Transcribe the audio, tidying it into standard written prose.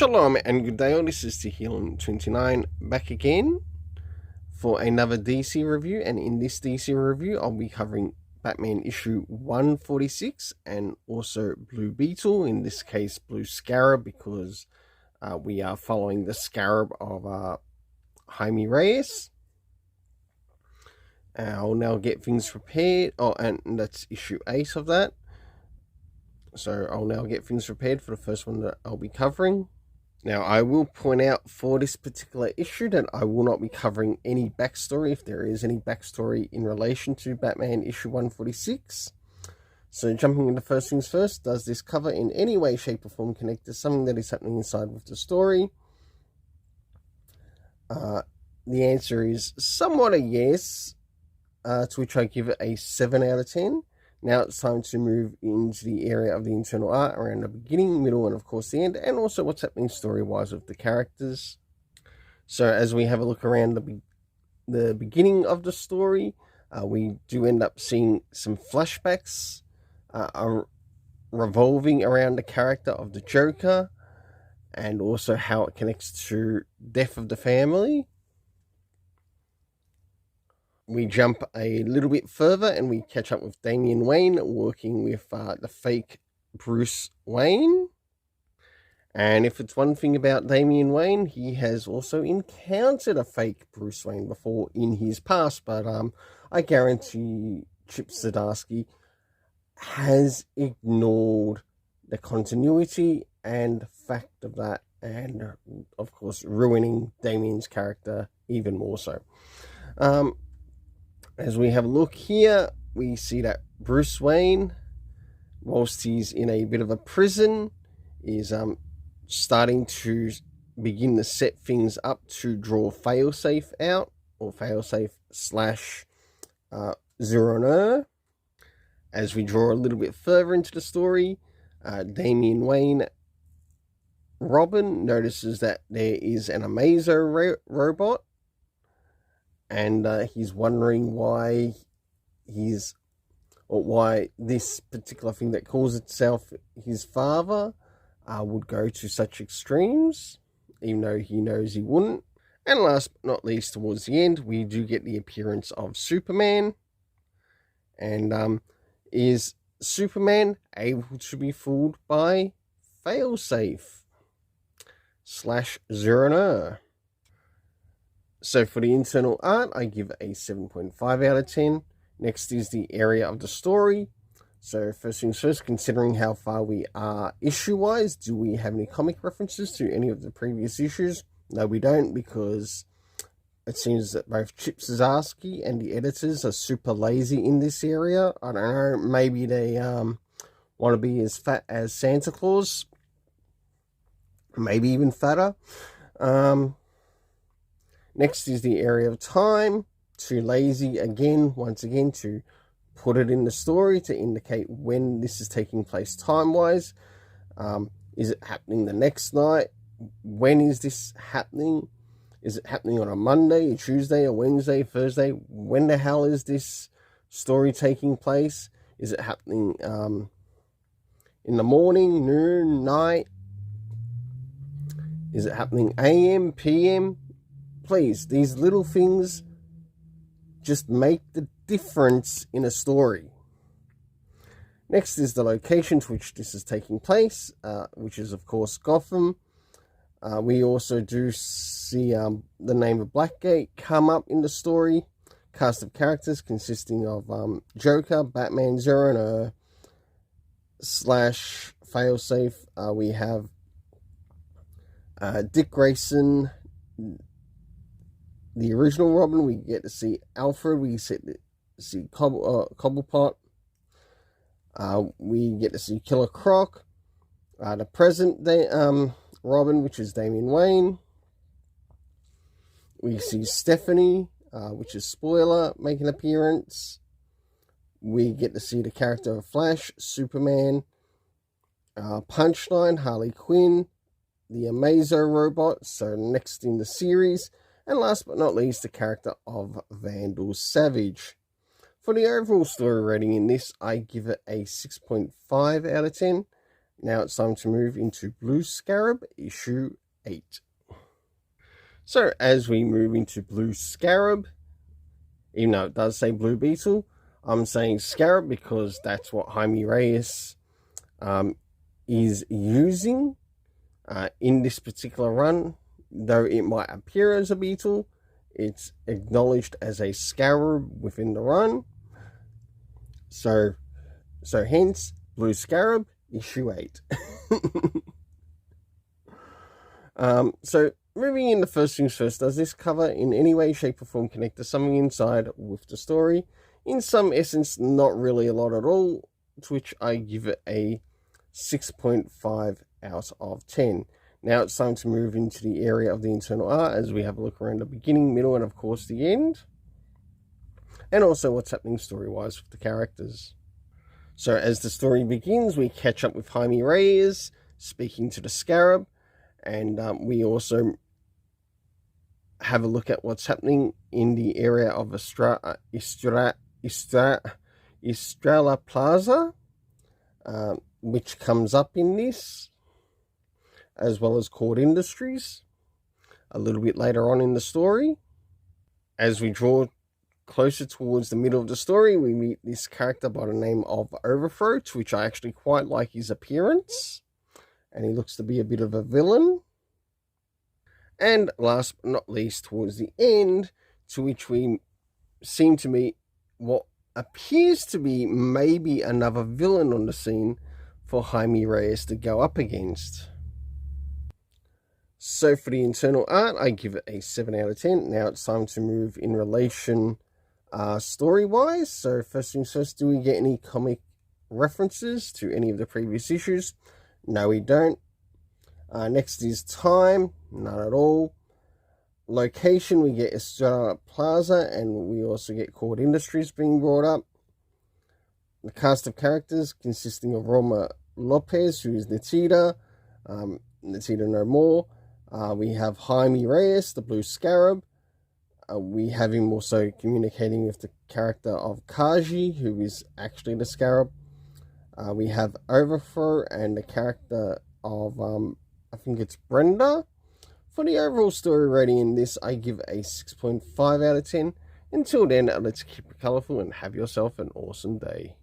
Shalom and good day all, this is Tehillim29 back again for another DC review, and in this DC review I'll be covering Batman issue 146 and also Blue Beetle, in this case Blue Scarab, because we are following the Scarab of Jaime Reyes. I'll now get things prepared, and that's issue 8 of that. So I'll now get things prepared for the first one that I'll be covering. Now, I will point out for this particular issue that I will not be covering any backstory, if there is any backstory in relation to Batman issue 146. So jumping into first things first, does this cover in any way, shape or form connect to something that is happening inside with the story? The answer is somewhat a yes, to which I give it a 7 out of 10. Now it's time to move into the area of the internal art around the beginning, middle, and of course the end, and also what's happening story-wise with the characters. So as we have a look around the beginning of the story, we do end up seeing some flashbacks revolving around the character of the Joker, and also how it connects to death of the family. We jump a little bit further and we catch up with Damian Wayne working with the fake Bruce Wayne. And if it's one thing about Damian Wayne, he has also encountered a fake Bruce Wayne before in his past. But I guarantee Chip Zdarsky has ignored the continuity and fact of that, and of course ruining Damian's character even more so. As we have a look here, we see that Bruce Wayne, whilst he's in a bit of a prison, is starting to begin to set things up to draw Failsafe out, or Failsafe slash Zero. As we draw a little bit further into the story, Damian Wayne Robin notices that there is an Amazo robot, and he's wondering why this particular thing that calls itself his father would go to such extremes, even though he knows he wouldn't. And last but not least, towards the end, we do get the appearance of Superman. And is Superman able to be fooled by Failsafe slash Zero? So for the internal art, I give it a 7.5 out of 10. Next is the area of the story. So first things first, considering how far we are issue-wise, do we have any comic references to any of the previous issues? No, we don't, because it seems that both Chip Zdarsky and the editors are super lazy in this area. I don't know, maybe they want to be as fat as Santa Claus. Maybe even fatter. Next is the area of time. Too lazy once again, to put it in the story to indicate when this is taking place time-wise. Is it happening the next night? When is this happening? Is it happening on a Monday, a Tuesday, a Wednesday, Thursday? When the hell is this story taking place? Is it happening in the morning, noon, night? Is it happening AM, PM? Please, these little things just make the difference in a story. Next is the location to which this is taking place, which is, of course, Gotham. We also do see the name of Blackgate come up in the story. Cast of characters consisting of Joker, Batman, Zero slash Failsafe. We have Dick Grayson, the original Robin. We get to see Alfred. We get to see Cobblepot. We get to see Killer Croc. The present day Robin, which is Damian Wayne. We see Stephanie, which is Spoiler, make an appearance. We get to see the character of Flash, Superman, Punchline, Harley Quinn, the Amazo robot, so next in the series. And last but not least, the character of Vandal Savage. For the overall story rating in this, I give it a 6.5 out of 10. Now it's time to move into Blue Scarab, issue 8. So as we move into Blue Scarab, even though it does say Blue Beetle, I'm saying Scarab because that's what Jaime Reyes is using in this particular run. Though it might appear as a beetle, it's acknowledged as a scarab within the run. So hence, Blue Scarab, issue 8. So, moving in, the first things first, does this cover in any way, shape or form connect to something inside with the story? In some essence, not really a lot at all, to which I give it a 6.5 out of 10. Now it's time to move into the area of the internal art as we have a look around the beginning, middle, and of course the end. And also what's happening story-wise with the characters. So as the story begins, we catch up with Jaime Reyes speaking to the Scarab, and we also have a look at what's happening in the area of Estrella Plaza, which comes up in this, as well as Cord Industries a little bit later on in the story. As we draw closer towards the middle of the story, we meet this character by the name of Overthrow, to which I actually quite like his appearance, and he looks to be a bit of a villain. And last but not least, towards the end, to which we seem to meet what appears to be maybe another villain on the scene for Jaime Reyes to go up against. So for the internal art, I give it a 7 out of 10. Now it's time to move in relation story-wise. So first things first, do we get any comic references to any of the previous issues? No, we don't. Next is time, none at all. Location, we get Estrella Plaza, and we also get Cord Industries being brought up. The cast of characters consisting of Roma Lopez, who is Natita, Natita No More. We have Jaime Reyes, the Blue Scarab. We have him also communicating with the character of Kaji, who is actually the Scarab. We have Overthrow and the character of, I think it's Brenda. For the overall story rating in this, I give a 6.5 out of 10. Until then, let's keep it colourful and have yourself an awesome day.